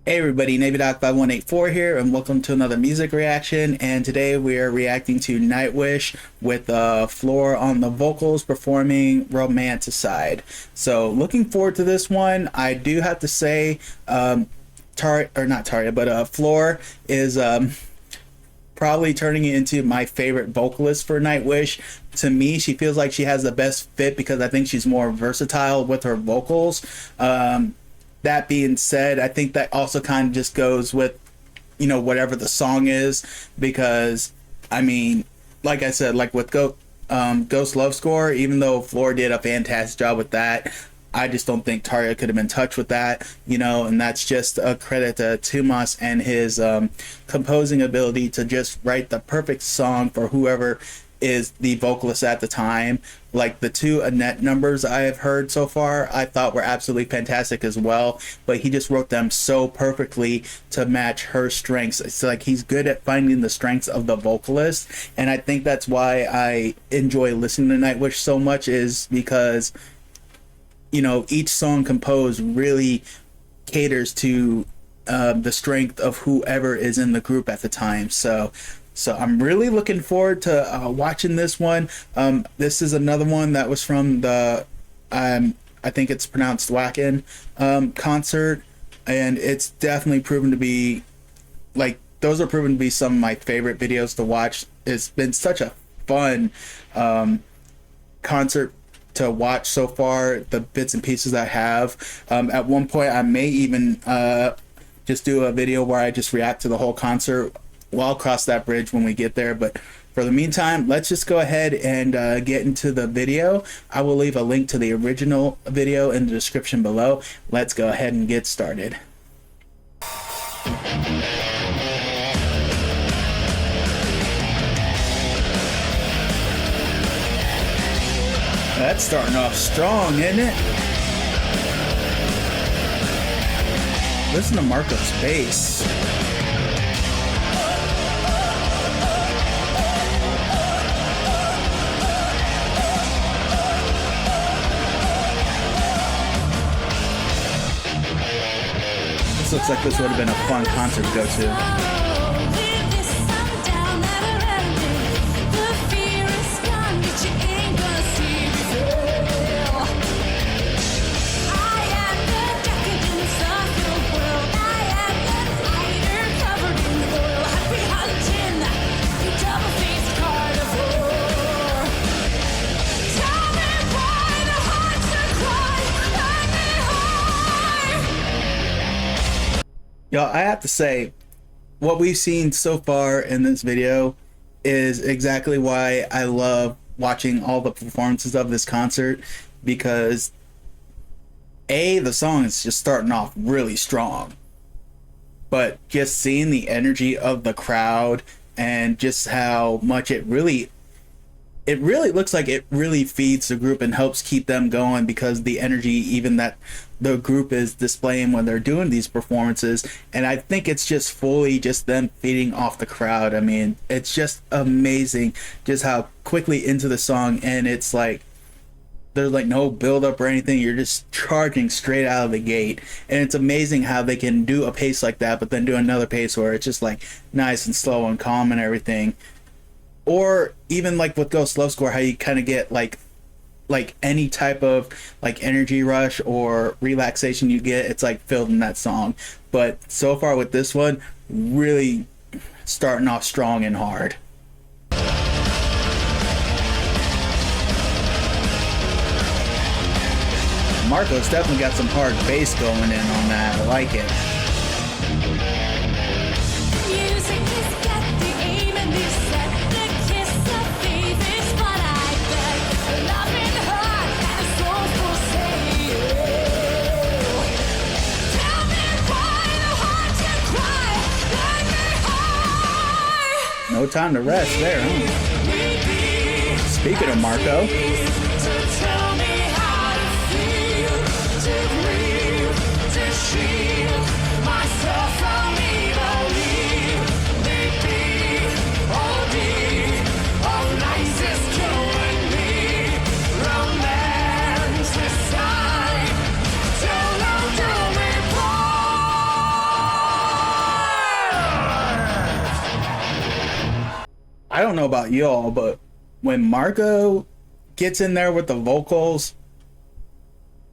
Hey everybody, NavyDoc5184 here, and welcome to another music reaction. And today we are reacting to Nightwish with Floor on the vocals performing Romanticide. So looking forward to this one. I do have to say, Floor is probably turning into my favorite vocalist for Nightwish. To me, she feels like she has the best fit because I think she's more versatile with her vocals. That being said, I think that also kind of just goes with, whatever the song is, because, I mean, like I said, like with Ghost Love Score, even though Floor did a fantastic job with that, I just don't think Tarja could have been touched with that, and that's just a credit to Tumas and his composing ability to just write the perfect song for whoever is the vocalist at the time. Like the two Annette numbers I have heard so far, I thought were absolutely fantastic as well, but he just wrote them so perfectly to match her strengths. It's like he's good at finding the strengths of the vocalist, and I think that's why I enjoy listening to Nightwish so much, is because each song composed really caters to the strength of whoever is in the group at the time. So I'm really looking forward to watching this one. This is another one that was from the, I think it's pronounced Wacken concert, and it's definitely proven to be, like, those are proven to be some of my favorite videos to watch. It's been such a fun concert to watch so far, the bits and pieces I have. At one point I may even just do a video where I just react to the whole concert. Well, I'll cross that bridge when we get there, but for the meantime, let's just go ahead and get into the video. I will leave a link to the original video in the description below. Let's go ahead and get started. That's starting off strong, isn't it? Listen to Marco's bass. This looks like this would have been a fun concert to go to. Y'all, I have to say, what we've seen so far in this video is exactly why I love watching all the performances of this concert, because the song is just starting off really strong, but just seeing the energy of the crowd and just how much it really looks like it really feeds the group and helps keep them going, because the energy even that the group is displaying when they're doing these performances. And I think it's just fully just them feeding off the crowd. I mean, it's just amazing just how quickly into the song, and it's like there's like no build up or anything. You're just charging straight out of the gate, and it's amazing how they can do a pace like that but then do another pace where it's just like nice and slow and calm and everything. Or even like with Ghost Love Score, how you kind of get like any type of like energy rush or relaxation you get, it's like filled in that song. But so far with this one, really starting off strong and hard. Marco's definitely got some hard bass going in on that. I like it. No time to rest there, huh? Speaking of Marco. I don't know about y'all, but when Marco gets in there with the vocals,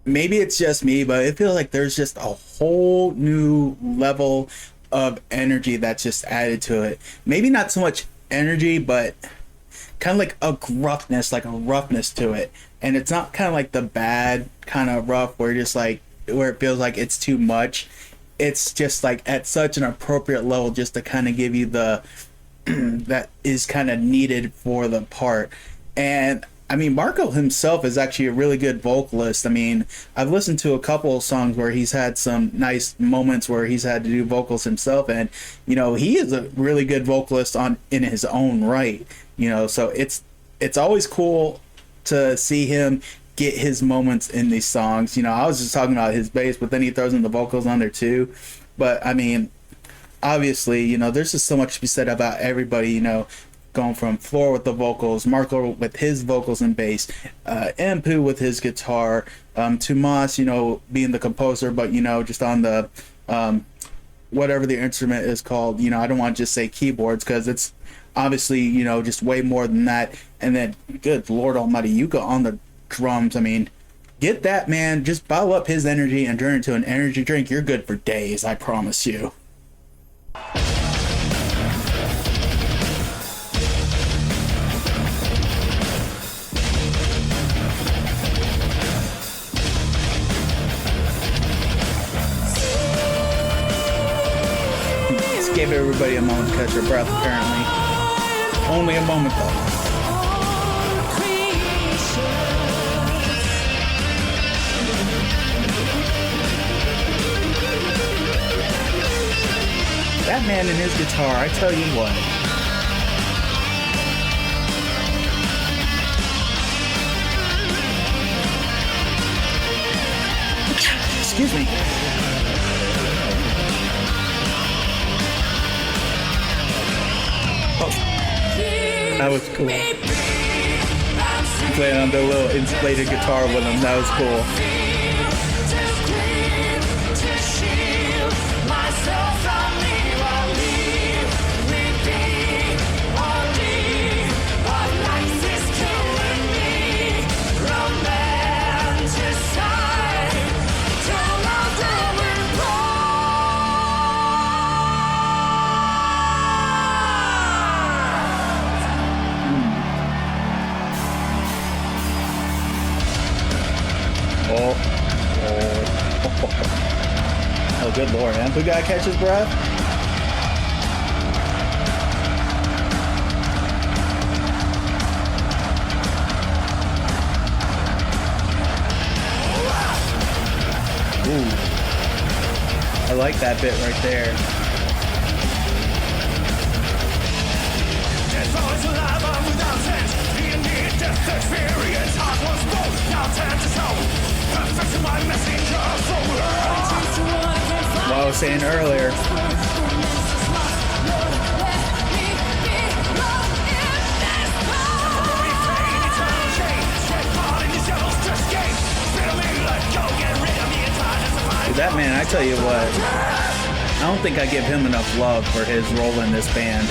maybe it's just me, but it feels like there's just a whole new level of energy that's just added to it. Maybe not so much energy, but kind of like a gruffness, like a roughness to it. And it's not kind of like the bad kind of rough where just like where it feels like it's too much. It's just like at such an appropriate level just to kind of give you the that is kind of needed for the part. And I mean, Marco himself is actually a really good vocalist. I mean, I've listened to a couple of songs where he's had some nice moments where he's had to do vocals himself, and you know, he is a really good vocalist on in his own right. You know, so it's always cool to see him get his moments in these songs. You know, I was just talking about his bass, but then he throws in the vocals on there too. But I mean, obviously, you know, there's just so much to be said about everybody, you know, going from Floor with the vocals, Marco with his vocals and bass, Empu with his guitar, Tomas, you know, being the composer, but, you know, just on the, whatever the instrument is called, you know, I don't want to just say keyboards because it's obviously, you know, just way more than that. And then, good Lord Almighty, Yuka on the drums. I mean, get that man, just bottle up his energy and turn it into an energy drink. You're good for days, I promise you. Just gave everybody a moment to catch their breath, apparently. Only a moment, though. That man and his guitar, I tell you what. Excuse me. Oh, that was cool. Playing on the little inflated guitar with him, that was cool. Oh, good Lord, man. We gotta catch his breath. Ooh. I like that bit right there. What I was saying earlier. Dude, that man, I tell you what, I don't think I give him enough love for his role in this band.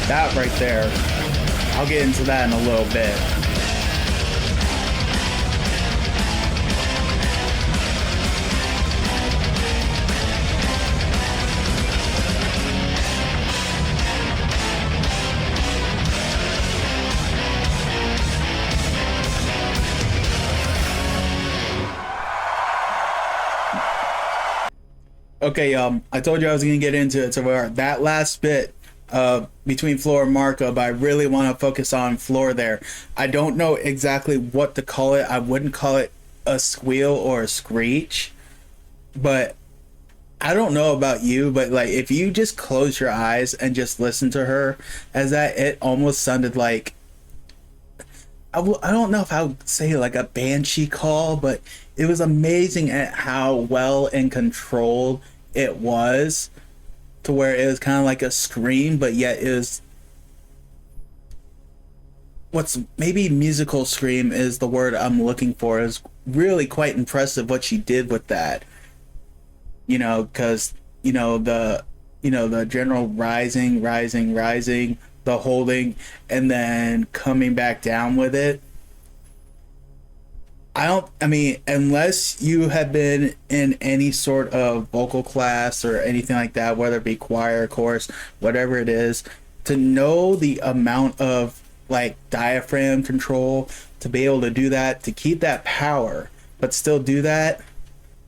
That right there, I'll get into that in a little bit. Okay, I told you I was gonna get into it, so we're that last bit between Floor and Marco, but I really want to focus on Floor there. I don't know exactly what to call it. I wouldn't call it a squeal or a screech, but I don't know about you, but like if you just close your eyes and just listen to her as that, it almost sounded like I don't know if I would say like a banshee call, but it was amazing at how well and controlled it was, to where it was kind of like a scream, but yet it was what's maybe musical scream is the word I'm looking for, is really quite impressive what she did with that. Because the general rising, the holding, and then coming back down with it. I mean, unless you have been in any sort of vocal class or anything like that, whether it be choir, chorus, whatever it is, to know the amount of like diaphragm control to be able to do that, to keep that power, but still do that,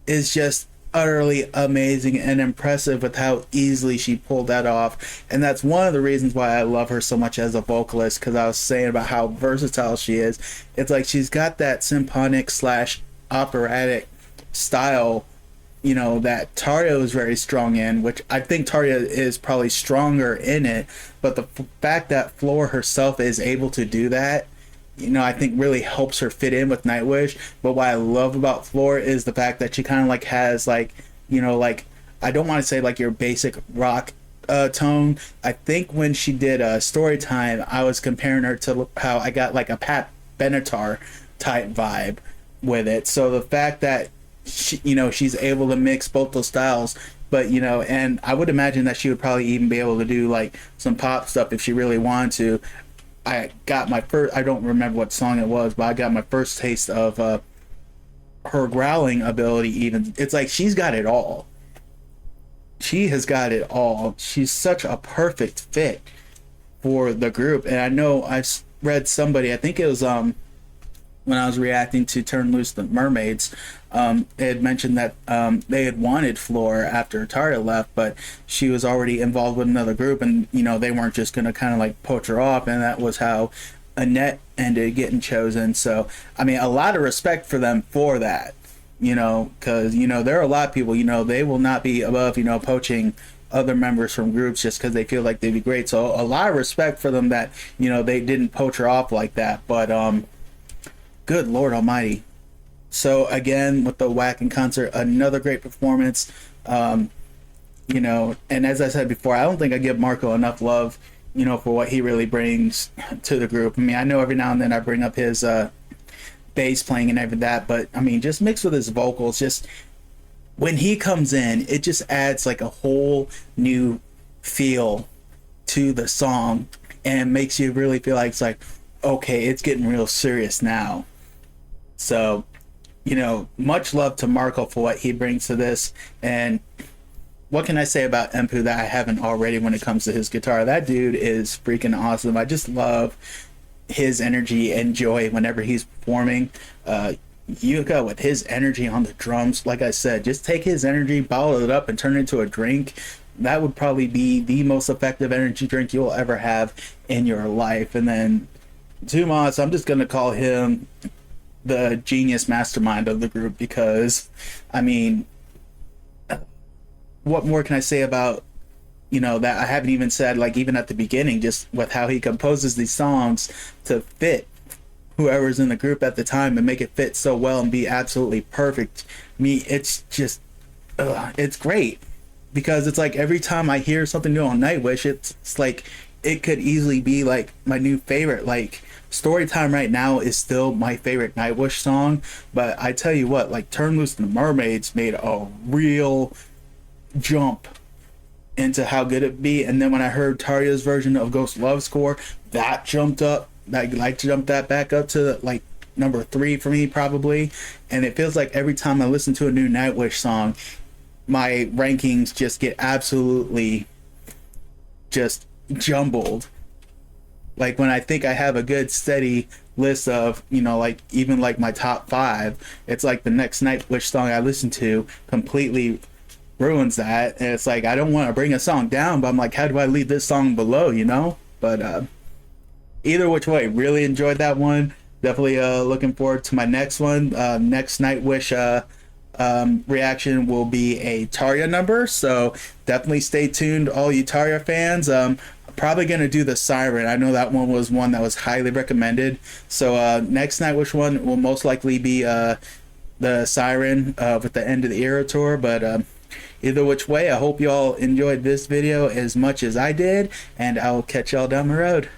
is just utterly amazing and impressive with how easily she pulled that off. And that's one of the reasons why I love her so much as a vocalist, because I was saying about how versatile she is. It's like she's got that symphonic slash operatic style, that Tarja is very strong in, which I think Tarja is probably stronger in it, but the fact that Floor herself is able to do that, I think really helps her fit in with Nightwish. But what I love about Floor is the fact that she kind of like has like, like, I don't want to say like your basic rock tone. I think when she did Story Time, I was comparing her to how I got like a Pat Benatar type vibe with it. So the fact that she's able to mix both those styles, but and I would imagine that she would probably even be able to do like some pop stuff if she really wanted to. I got my first, I don't remember what song it was, but I got my first taste of her growling ability. Even it's like she's got it all. She has got it all. She's such a perfect fit for the group. And I know I read somebody, I think it was when I was reacting to Turn Loose the Mermaids, they had mentioned that they had wanted Floor after Tarja left, but she was already involved with another group, and they weren't just going to kind of like poach her off, and that was how Annette ended getting chosen. So I mean, a lot of respect for them for that, because there are a lot of people, they will not be above poaching other members from groups just because they feel like they'd be great. So a lot of respect for them that they didn't poach her off like that. But good Lord Almighty. So again, with the Wacken concert, another great performance. And as I said before, I don't think I give Marco enough love, for what he really brings to the group. I mean, I know every now and then I bring up his bass playing and everything that, but I mean, just mixed with his vocals, just when he comes in, it just adds like a whole new feel to the song and makes you really feel like it's like, okay, it's getting real serious now. So, much love to Marco for what he brings to this. And what can I say about Empu that I haven't already when it comes to his guitar? That dude is freaking awesome. I just love his energy and joy whenever he's performing. Yuka with his energy on the drums, like I said, just take his energy, bottle it up, and turn it into a drink. That would probably be the most effective energy drink you'll ever have in your life. And then Dumas, I'm just going to call him the genius mastermind of the group, because I mean, what more can I say about that I haven't even said, like even at the beginning, just with how he composes these songs to fit whoever's in the group at the time and make it fit so well and be absolutely perfect. It's just it's great, because it's like every time I hear something new on Nightwish, it's like it could easily be like my new favorite. Like Storytime right now is still my favorite Nightwish song, but I tell you what, like Turn Loose the Mermaids made a real jump into how good it'd be. And then when I heard Tarja's version of Ghost Love Score, that jumped up, jumped that back up to like number 3 for me probably. And it feels like every time I listen to a new Nightwish song, my rankings just get absolutely just jumbled. Like when I think I have a good steady list of, like even like my top 5, it's like the next Nightwish song I listen to completely ruins that. And it's like I don't want to bring a song down, but I'm like, how do I leave this song below, But either which way, really enjoyed that one. Definitely looking forward to my next one. Next Nightwish reaction will be a Tarja number, so definitely stay tuned, all you Tarja fans. Probably gonna do the Siren. I know that one was one that was highly recommended. So next Nightwish one will most likely be the Siren with the End of the Era tour. But either which way, I hope y'all enjoyed this video as much as I did, and I'll catch y'all down the road.